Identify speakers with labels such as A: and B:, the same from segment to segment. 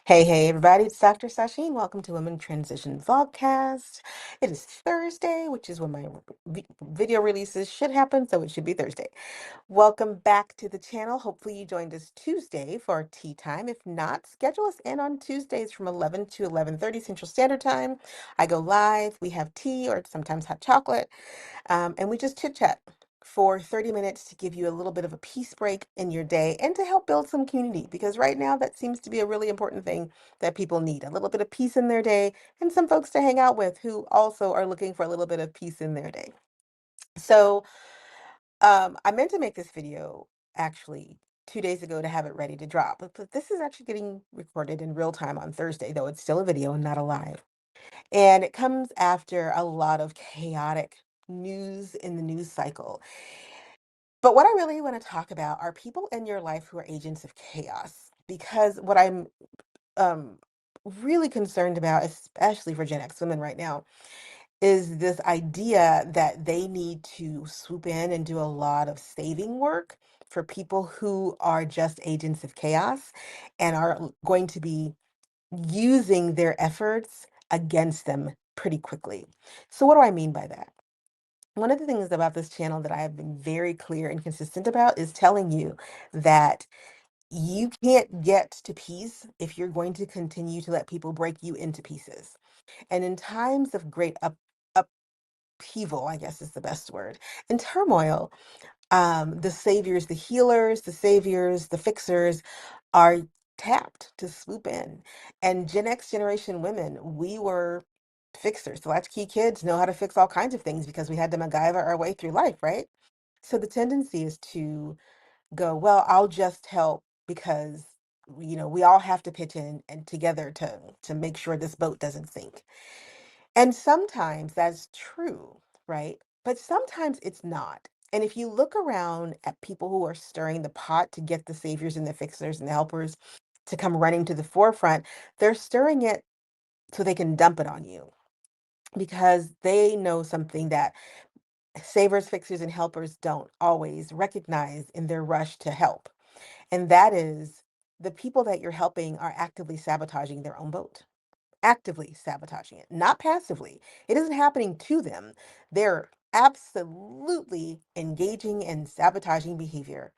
A: Hey, everybody, it's Dr. Sasheen. Welcome to Women Transition Vlogcast. It is Thursday, which is when my video releases should happen, so it should be Thursday. Welcome back to the channel. Hopefully you joined us Tuesday for our tea time. If not, schedule us in on Tuesdays from 11 to 11:30 Central Standard Time. I go live, we have tea or sometimes hot chocolate, and we just chit chat for 30 minutes to give you a little bit of a peace break in your day and to help build some community, because right now that seems to be a really important thing that people need, a little bit of peace in their day and some folks to hang out with who also are looking for a little bit of peace in their day. So I meant to make this video actually 2 days ago to have it ready to drop, but this is actually getting recorded in real time on Thursday, though it's still a video and not a live. And it comes after a lot of chaotic news in the news cycle. But what I really want to talk about are people in your life who are agents of chaos. Because what I'm um, really concerned about, especially for Gen X women right now, is this idea that they need to swoop in and do a lot of saving work for people who are just agents of chaos and are going to be using their efforts against them pretty quickly. So, what do I mean by that? One of the things about this channel that I have been very clear and consistent about is telling you that you can't get to peace if you're going to continue to let people break you into pieces. And in times of great upheaval, I guess is the best word, and turmoil, the saviors, the healers, the saviors, the fixers are tapped to swoop in. And Gen X generation women, we were fixers. The latchkey kids know how to fix all kinds of things because we had to MacGyver our way through life, right? So the tendency is to go, well, I'll just help because we all have to pitch in and together to make sure this boat doesn't sink. And sometimes that's true, right? But sometimes it's not. And if you look around at people who are stirring the pot to get the saviors and the fixers and the helpers to come running to the forefront, they're stirring it so they can dump it on you because they know something that savers, fixers, and helpers don't always recognize in their rush to help. And that is the people that you're helping are actively sabotaging their own boat, actively sabotaging it, not passively. It isn't happening to them. They're absolutely engaging in sabotaging behavior.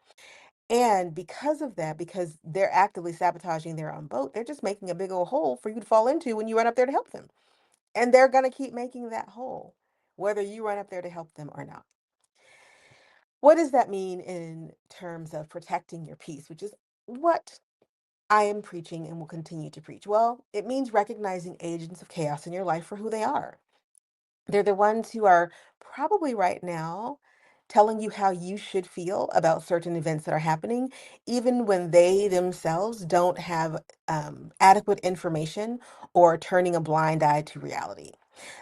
A: And because of that, because they're actively sabotaging their own boat, they're just making a big old hole for you to fall into when you run up there to help them. And they're going to keep making that hole, whether you run up there to help them or not. What does that mean in terms of protecting your peace, which is what I am preaching and will continue to preach? Well, it means recognizing agents of chaos in your life for who they are. They're the ones who are probably right now telling you how you should feel about certain events that are happening, even when they themselves don't have adequate information or turning a blind eye to reality.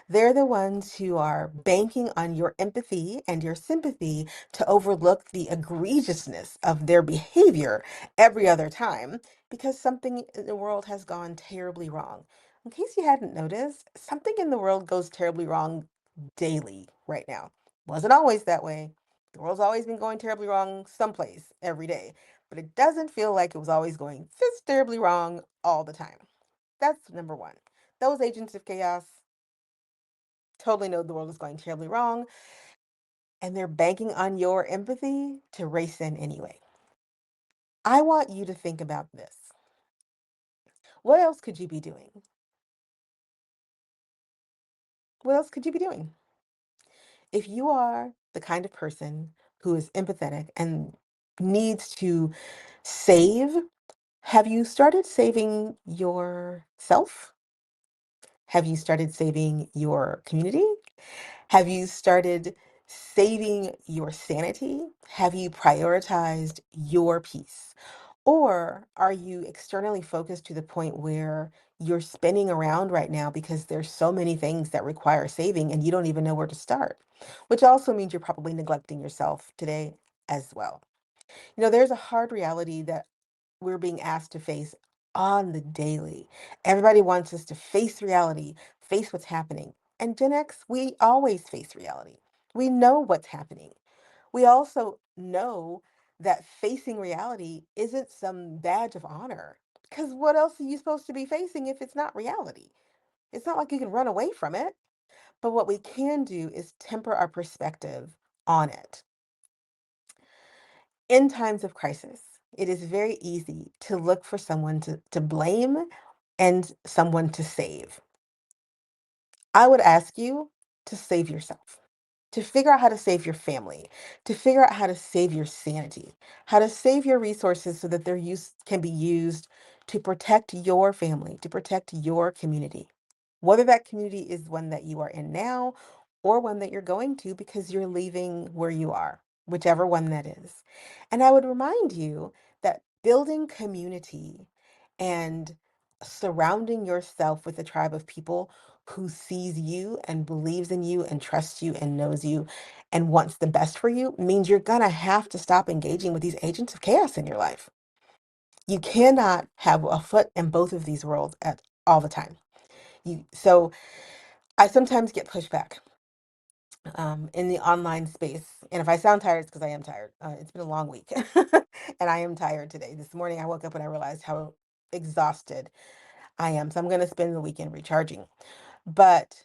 A: They're the ones who are banking on your empathy and your sympathy to overlook the egregiousness of their behavior every other time because something in the world has gone terribly wrong. In case you hadn't noticed, something in the world goes terribly wrong daily right now. Wasn't always that way. The world's always been going terribly wrong someplace every day, but it doesn't feel like it was always going this terribly wrong all the time. That's number one. Those agents of chaos totally know the world is going terribly wrong, and they're banking on your empathy to race in anyway. I want you to think about this. What else could you be doing? What else could you be doing? If you are the kind of person who is empathetic and needs to save, have you started saving yourself? Have you started saving your community? Have you started saving your sanity? Have you prioritized your peace? Or are you externally focused to the point where you're spinning around right now because there's so many things that require saving and you don't even know where to start? Which also means you're probably neglecting yourself today as well. There's a hard reality that we're being asked to face on the daily. Everybody wants us to face reality, face what's happening. And Gen X, we always face reality. We know what's happening. We also know that facing reality isn't some badge of honor. Because what else are you supposed to be facing if it's not reality? It's not like you can run away from it. But what we can do is temper our perspective on it. In times of crisis, it is very easy to look for someone to blame and someone to save. I would ask you to save yourself, to figure out how to save your family, to figure out how to save your sanity, how to save your resources so that their use can be used to protect your family, to protect your community. Whether that community is one that you are in now or one that you're going to because you're leaving where you are, whichever one that is. And I would remind you that building community and surrounding yourself with a tribe of people who sees you and believes in you and trusts you and knows you and wants the best for you means you're gonna have to stop engaging with these agents of chaos in your life. You cannot have a foot in both of these worlds at all the time. So I sometimes get pushback in the online space. And if I sound tired, it's because I am tired. It's been a long week and I am tired today. This morning I woke up and I realized how exhausted I am. So I'm going to spend the weekend recharging. But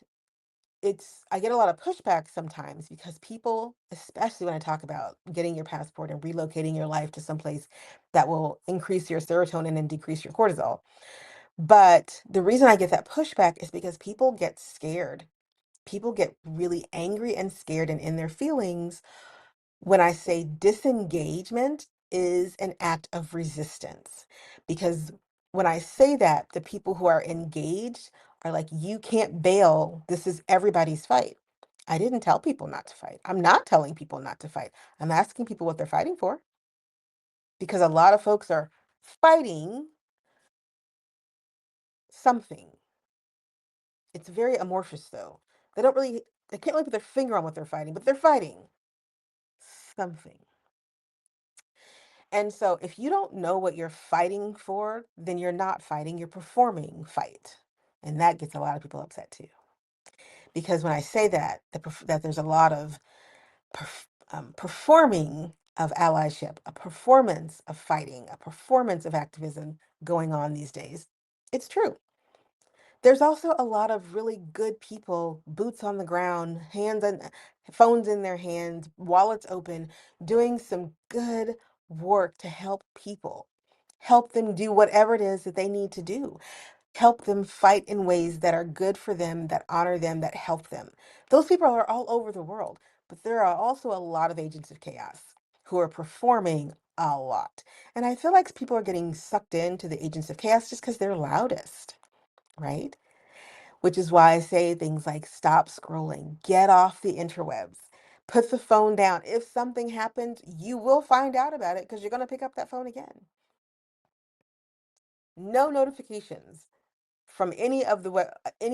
A: I get a lot of pushback sometimes because people, especially when I talk about getting your passport and relocating your life to someplace that will increase your serotonin and decrease your cortisol. But the reason I get that pushback is because people get scared. People get really angry and scared and in their feelings when I say disengagement is an act of resistance. Because when I say that, the people who are engaged are like, you can't bail. This is everybody's fight. I didn't tell people not to fight. I'm not telling people not to fight. I'm asking people what they're fighting for because a lot of folks are fighting something. It's very amorphous though. They can't really put their finger on what they're fighting, but they're fighting something. And so if you don't know what you're fighting for, then you're not fighting, you're performing fight. And that gets a lot of people upset too. Because when I say that, that there's a lot of performing of allyship, a performance of fighting, a performance of activism going on these days, it's true. There's also a lot of really good people, boots on the ground, hands and phones in their hands, wallets open, doing some good work to help people, help them do whatever it is that they need to do, help them fight in ways that are good for them, that honor them, that help them. Those people are all over the world, but there are also a lot of agents of chaos who are performing a lot. And I feel like people are getting sucked into the agents of chaos just because they're loudest, right? Which is why I say things like stop scrolling, get off the interwebs, put the phone down. If something happens, you will find out about it because you're going to pick up that phone again. No notifications from any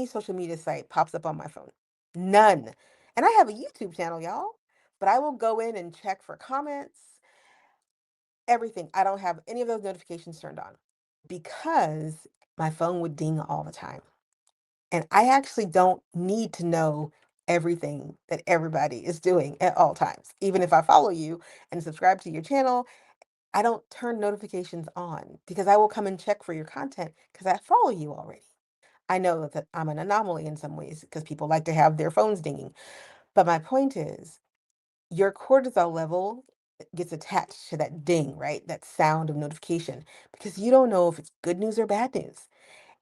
A: social media site pops up on my phone. None. And I have a YouTube channel, y'all, but I will go in and check for comments, everything. I don't have any of those notifications turned on because my phone would ding all the time. And I actually don't need to know everything that everybody is doing at all times. Even if I follow you and subscribe to your channel, I don't turn notifications on because I will come and check for your content because I follow you already. I know that I'm an anomaly in some ways because people like to have their phones dinging. But my point is, your cortisol level gets attached to that ding, right? That sound of notification because you don't know if it's good news or bad news.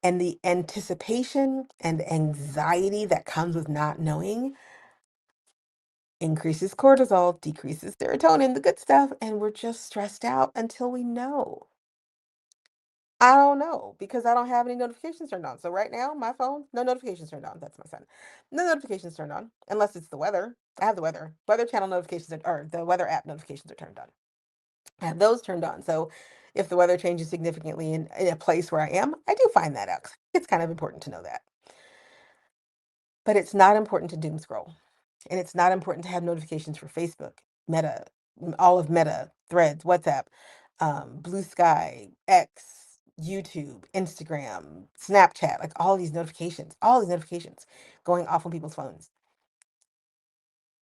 A: And the anticipation and anxiety that comes with not knowing increases cortisol, decreases serotonin, the good stuff, and we're just stressed out until we know. I don't know because I don't have any notifications turned on. So right now, my phone, no notifications turned on. That's my son. No notifications turned on unless it's the weather. I have the weather channel notifications or the weather app notifications are turned on. I have those turned on. So if the weather changes significantly in a place where I am, I do find that out. It's kind of important to know that. But it's not important to doom scroll. And it's not important to have notifications for Facebook, Meta, all of Meta, Threads, WhatsApp, Blue Sky, X, YouTube, Instagram, Snapchat, like all these notifications going off on people's phones.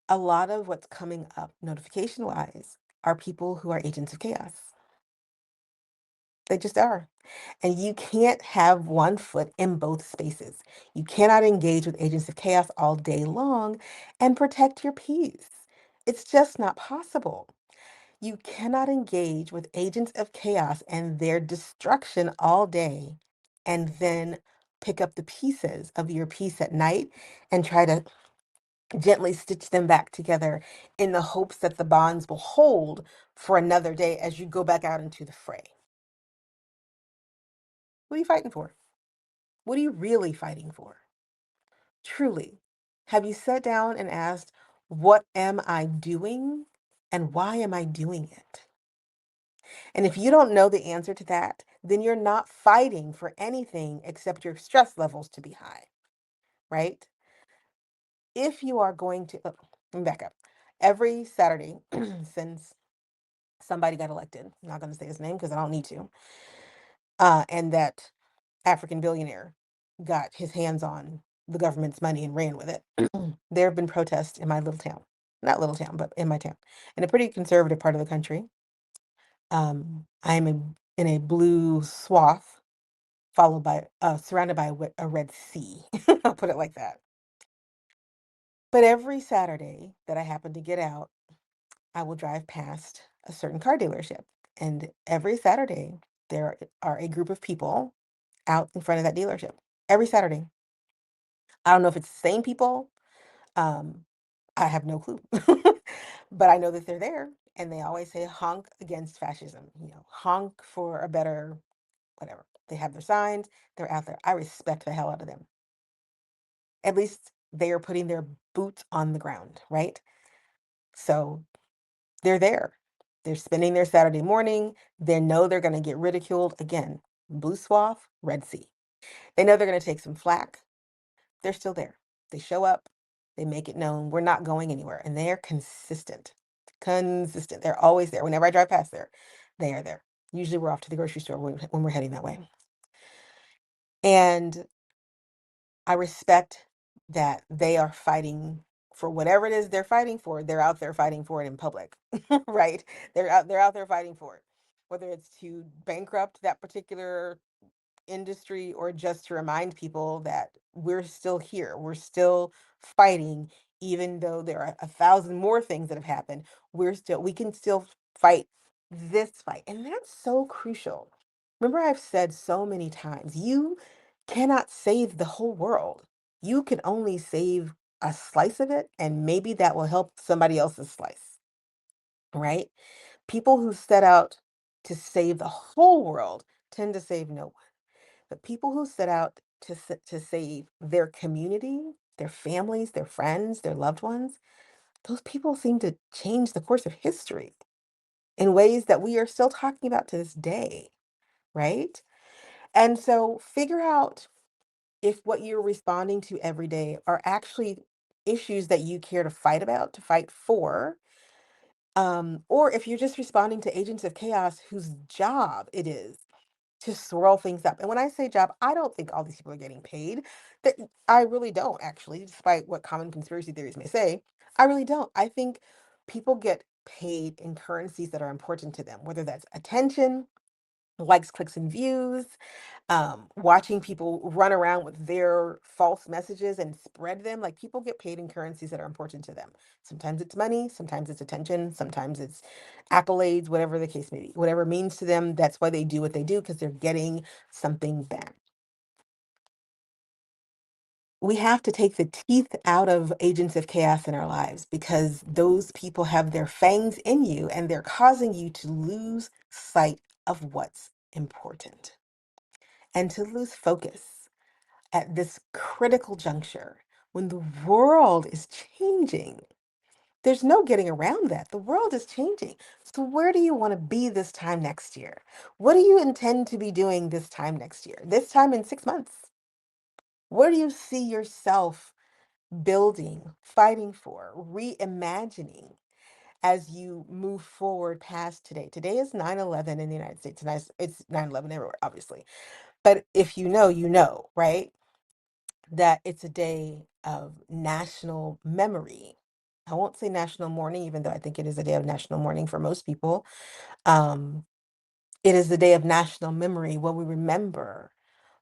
A: A lot of what's coming up notification wise are people who are agents of chaos. They just are. And you can't have one foot in both spaces. You cannot engage with agents of chaos all day long and protect your peace. It's just not possible. You cannot engage with agents of chaos and their destruction all day and then pick up the pieces of your piece at night and try to gently stitch them back together in the hopes that the bonds will hold for another day as you go back out into the fray. What are you fighting for? What are you really fighting for? Truly, have you sat down and asked, what am I doing and why am I doing it? And if you don't know the answer to that, then you're not fighting for anything except your stress levels to be high, right? If you are going to, oh, let me back up. Every Saturday since somebody got elected, I'm not going to say his name because I don't need to, and that African billionaire got his hands on the government's money and ran with it, there have been protests in my little town. Not little town, but in my town, in a pretty conservative part of the country. I'm in a blue swath followed by surrounded by a red sea. I'll put it like that. But every Saturday that I happen to get out, I will drive past a certain car dealership. And every Saturday, there are a group of people out in front of that dealership. Every Saturday. I don't know if it's the same people. Um, I have no clue. But I know that they're there and they always say honk against fascism, honk for a better whatever. They have their signs, they're out there. I respect the hell out of them. At least they are putting their boots on the ground, right? So they're there. They're spending their Saturday morning. They know they're going to get ridiculed again. Blue swath, Red Sea. They know they're going to take some flack. They're still there. They show up. They make it known we're not going anywhere. And they're consistent. Consistent. They're always there. Whenever I drive past there, they are there. Usually we're off to the grocery store when we're heading that way. And I respect that they are fighting for whatever it is they're fighting for. They're out there fighting for it in public, right? They're out there fighting for it, whether it's to bankrupt that particular industry or just to remind people that we're still here. We're still fighting, even though there are 1,000 more things that have happened. We can still fight this fight. And that's so crucial. Remember, I've said so many times, you cannot save the whole world. You can only save a slice of it, and maybe that will help somebody else's slice, right? People who set out to save the whole world tend to save no one. But people who set out to save their community, their families, their friends, their loved ones, those people seem to change the course of history in ways that we are still talking about to this day, right? And so figure out if what you're responding to every day are actually issues that you care to fight about, to fight for, or if you're just responding to agents of chaos whose job it is to swirl things up. And when I say job, I don't think all these people are getting paid. That I really don't actually, despite what common conspiracy theories may say. I really don't. I think people get paid in currencies that are important to them, whether that's attention, likes, clicks, and views, watching people run around with their false messages and spread them. Like people get paid in currencies that are important to them. Sometimes it's money, sometimes it's attention, sometimes it's accolades, whatever the case may be, whatever it means to them. That's why they do what they do because they're getting something back. We have to take the teeth out of agents of chaos in our lives because those people have their fangs in you and they're causing you to lose sight of what's important and to lose focus at this critical juncture when the world is changing. There's no getting around that. The world is changing. So, where do you want to be this time next year? What do you intend to be doing this time next year? This time in 6 months? Where do you see yourself building, fighting for, reimagining as you move forward past today? Today is 9/11 in the United States, and it's 9/11 everywhere, obviously. But if you know, you know, right? That it's a day of national memory. I won't say national mourning, even though I think it is a day of national mourning for most people. Um, It is the day of national memory where we remember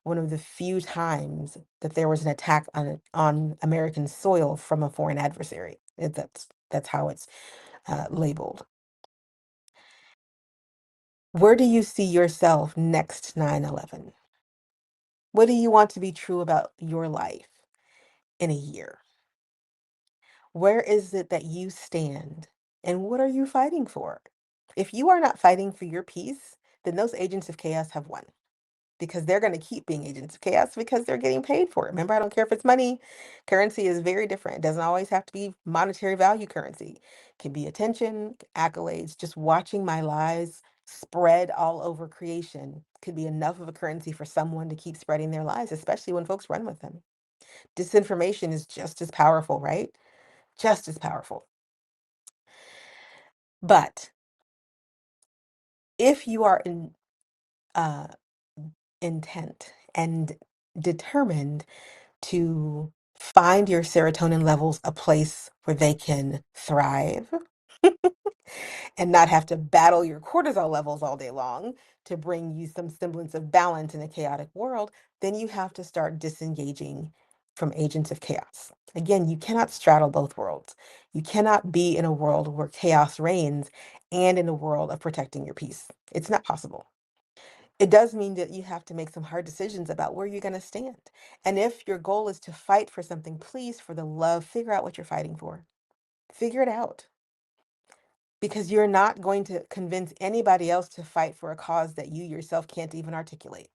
A: one of the few times that there was an attack on American soil from a foreign adversary. That's how it's labeled. Where do you see yourself next 9/11? What do you want to be true about your life in a year? Where is it that you stand and what are you fighting for? If you are not fighting for your peace, then those agents of chaos have won because they're going to keep being agents of chaos because they're getting paid for it. Remember, I don't care if it's money. Currency is very different. It doesn't always have to be monetary value currency. It can be attention, accolades, just watching my lies spread all over creation could be enough of a currency for someone to keep spreading their lies, especially when folks run with them. Disinformation is just as powerful, right? Just as powerful. But if you are uh, intent and determined to find your serotonin levels a place where they can thrive and not have to battle your cortisol levels all day long to bring you some semblance of balance in a chaotic world, then you have to start disengaging from agents of chaos. Again, you cannot straddle both worlds. You cannot be in a world where chaos reigns and in a world of protecting your peace. It's not possible. It does mean that you have to make some hard decisions about where you're going to stand. And if your goal is to fight for something, please, for the love, figure out what you're fighting for. Figure it out. Because you're not going to convince anybody else to fight for a cause that you yourself can't even articulate.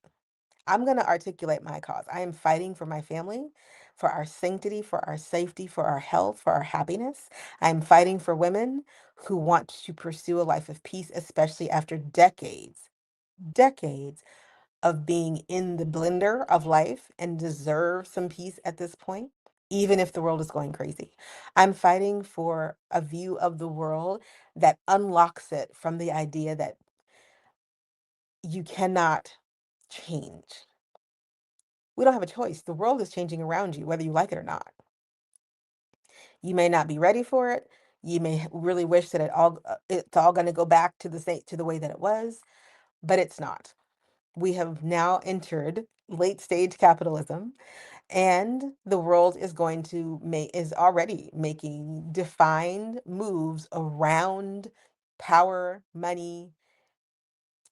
A: I'm going to articulate my cause. I am fighting for my family, for our sanctity, for our safety, for our health, for our happiness. I'm fighting for women who want to pursue a life of peace, especially after decades of being in the blender of life and deserve some peace at this point, even if the world is going crazy. I'm fighting for a view of the world that unlocks it from the idea that you cannot change. We don't have a choice. The world is changing around you, whether you like it or not. You may not be ready for it. You may really wish that it's all going to go back to the way that it was, but it's not. We have now entered late stage capitalism, and the world is already making defined moves around power, money,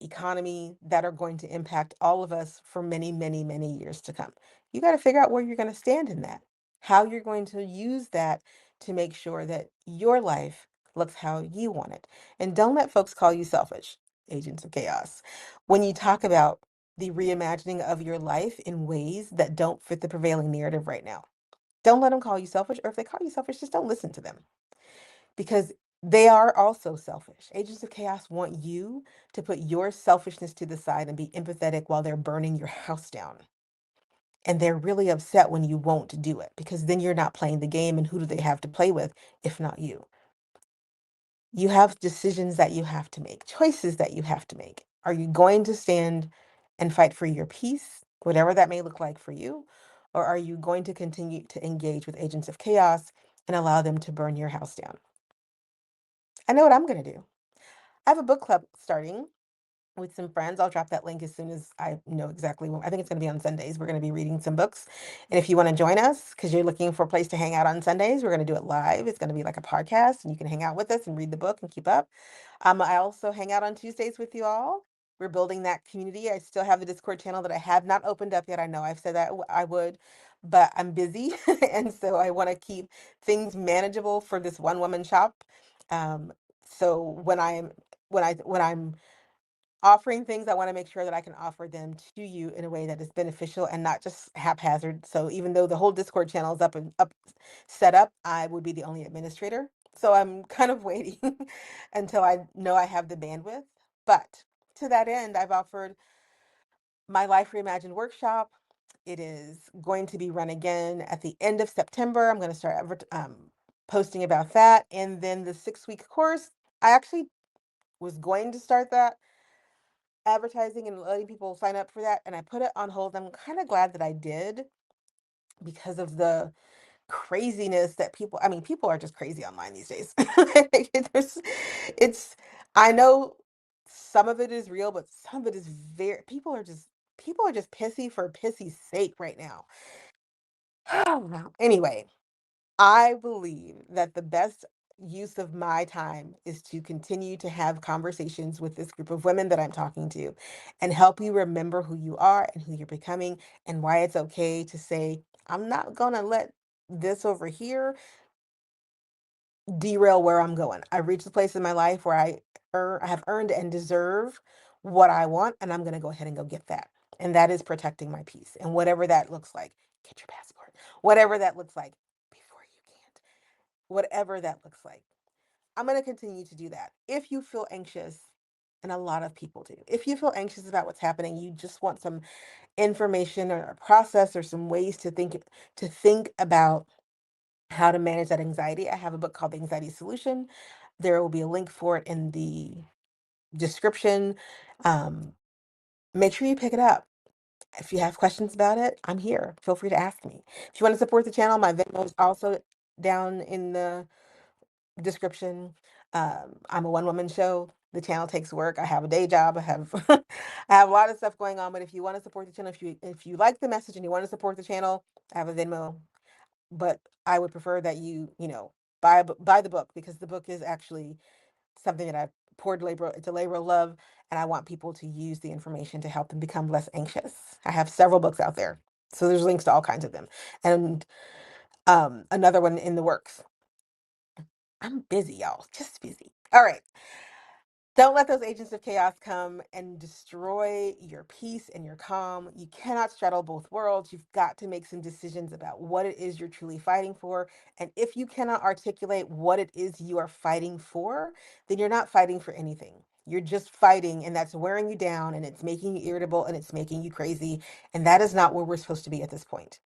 A: economy that are going to impact all of us for many, many, many years to come. You got to figure out where you're going to stand in that, how you're going to use that to make sure that your life looks how you want it. And don't let folks call you selfish, agents of chaos. When you talk about the reimagining of your life in ways that don't fit the prevailing narrative right now, don't let them call you selfish, or if they call you selfish, just don't listen to them because they are also selfish. Agents of chaos want you to put your selfishness to the side and be empathetic while they're burning your house down. And they're really upset when you won't do it because then you're not playing the game, and who do they have to play with if not you? You have decisions that you have to make, choices that you have to make. Are you going to stand and fight for your peace, whatever that may look like for you? Or are you going to continue to engage with agents of chaos and allow them to burn your house down? I know what I'm going to do. I have a book club starting with some friends. I'll drop that link as soon as I know exactly when. I think it's going to be on Sundays. We're going to be reading some books. And if you want to join us because you're looking for a place to hang out on Sundays, we're going to do it live. It's going to be like a podcast, and you can hang out with us and read the book and keep up. I also hang out on Tuesdays with you all. We're building that community. I still have the Discord channel that I have not opened up yet. I know I've said that I would, but I'm busy. And so I want to keep things manageable for this one woman shop. Um, so when I'm offering things, I want to make sure that I can offer them to you in a way that is beneficial and not just haphazard. So even though the whole Discord channel is up set up, I would be the only administrator. So I'm kind of waiting until I know I have the bandwidth. But to that end, I've offered my Life Reimagined workshop. It is going to be run again at the end of September. I'm going to start posting about that. And then the 6-week course, I actually was going to start that advertising and letting people sign up for that, and I put it on hold. I'm kind of glad that I did because of the craziness that people are just crazy online these days. There's, it's I know some of it is real, but some of it is very people are just pissy for pissy's sake right now. Anyway, I believe that the best use of my time is to continue to have conversations with this group of women that I'm talking to and help you remember who you are and who you're becoming and why it's okay to say, I'm not going to let this over here derail where I'm going. I've reached a place in my life where I have earned and deserve what I want, and I'm going to go ahead and go get that. And that is protecting my peace. And whatever that looks like, get your passport. Whatever that looks like, before you can't. Whatever that looks like. I'm going to continue to do that. If you feel anxious, and a lot of people do, if you feel anxious about what's happening, you just want some information or a process or some ways to think about how to manage that anxiety. I have a book called The Anxiety Solution. There will be a link for it in the description. Um, Make sure you pick it up. If you have questions about it, I'm here. Feel free to ask me. If you want to support the channel, my Venmo is also down in the description. I'm a one-woman show. The channel takes work. I have a day job. I have I have a lot of stuff going on. But if you want to support the channel, if you like the message and you want to support the channel, I have a Venmo. But I would prefer that you buy the book, because the book is actually something that I've poured labor. It's a labor of love, and I want people to use the information to help them become less anxious. I have several books out there, so there's links to all kinds of them, and another one in the works. I'm busy, y'all, just busy. All right. Don't let those agents of chaos come and destroy your peace and your calm. You cannot straddle both worlds. You've got to make some decisions about what it is you're truly fighting for. And if you cannot articulate what it is you are fighting for, then you're not fighting for anything. You're just fighting, and that's wearing you down, and it's making you irritable, and it's making you crazy. And that is not where we're supposed to be at this point.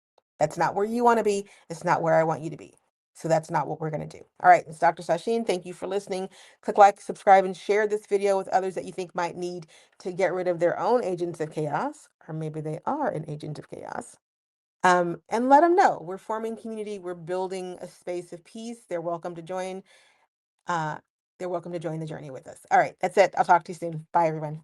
A: That's not where you want to be. It's not where I want you to be. So that's not what we're going to do. All right, it's Dr. Sasheen. Thank you for listening. Click like, subscribe, and share this video with others that you think might need to get rid of their own agents of chaos, or maybe they are an agent of chaos. And let them know we're forming community. We're building a space of peace. They're welcome to join. Uh, they're welcome to join the journey with us. All right, that's it. I'll talk to you soon. Bye, everyone.